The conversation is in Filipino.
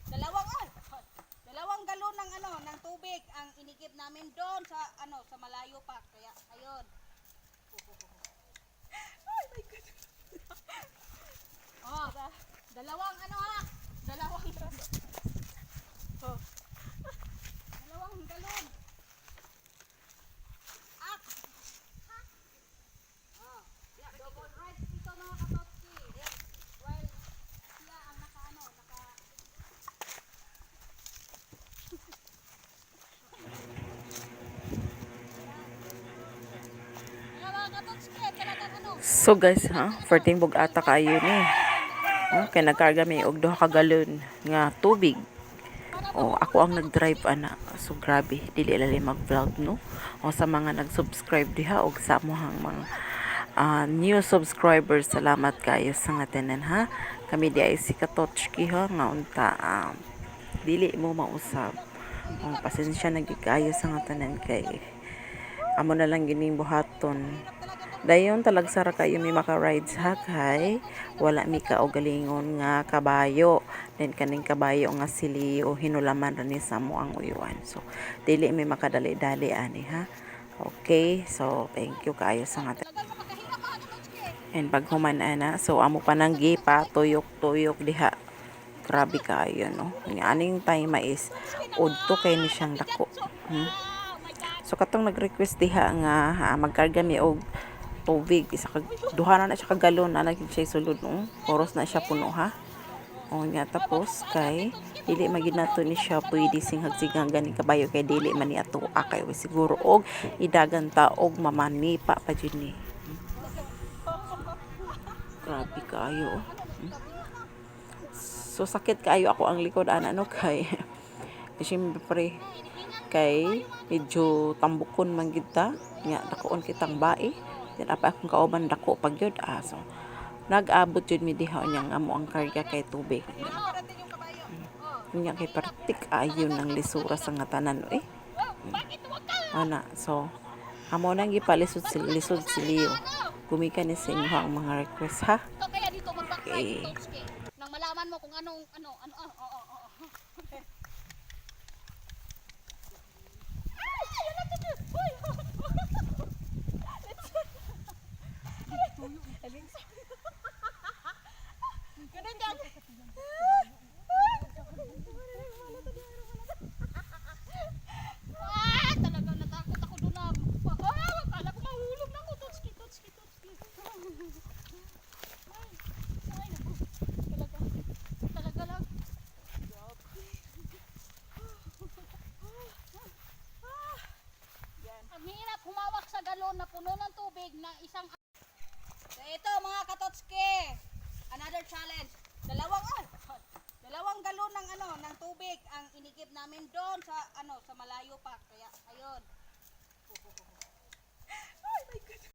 Dalawang galon ng ng tubig ang inigib namin doon sa sa malayo pa. Kaya ayun. Oh my God. Oh, dalawang dalawang oh. Dalawang galon. Up. Oh, yeah, double rights ito mga katotsi. While siya ang naka So guys, ha, 14 bug ata kayo ni. Kay nagkarga mi og duha ka galon nga tubig. Ako ang nag-drive ana. So grabe, dili lalim mag-vlog no. Sa mga nag-subscribe diha og sa amohang mga new subscribers, salamat kayo sa nga tanan ha. Kami di ay si Katotchki ha nga unta dili mo mausab. Pasensya na gid kayo sa nga tanan kay amo na lang gining buhaton. Dayon talagsara kayo mi maka-rides ha kay wala mi ka og galingon nga kabayo. Then kaning kabayo nga sili o hinulaman ra ni sa mo ang uywan. So dili mi makadali-dali ani ha. Okay, so thank you kayo sa nga. And pag human ana, so amo pa nang gipa tuyok-tuyok diha. Grabe kayo no. Aning time is udto kay ni siyang dako. So katong nag-request diha nga magkarga mi og tubig isa ka duha na siya ka galon na lagi siya sulod no. Oras na siya puno ha. Nga tapos kay dili magid nato ni siya pwede singhag-singhag ganing kabayo kay dili man ni ato kay siguro og idagan ta og mamanipa pa jud ni. Grabe kayo. So sakit kayo ako ang likod ano kay siyempre kay medyo tambukon man gid ta nya dakoon kitang bae then apa akong kauban dako pag yun so nag-abot yun mi diha nya amo ang karga kay tubig nya kay partik ayon ng lisura sa nga tanan ana so amo nang gipalisod lisod siliyo gumikan ni sa inyo ang mga request ha. Okay. Nang malaman mo kung ano. Talagang natakot ako doon na. Akala ko mahulog na ako. Totski. Talaga lang. Ang hirap humawak sa galon na puno ng tubig na isang. So ito mga katotski, another challenge. Dalawang galon ng ng tubig ang inigib namin doon sa sa malayo pa. Kaya ayun.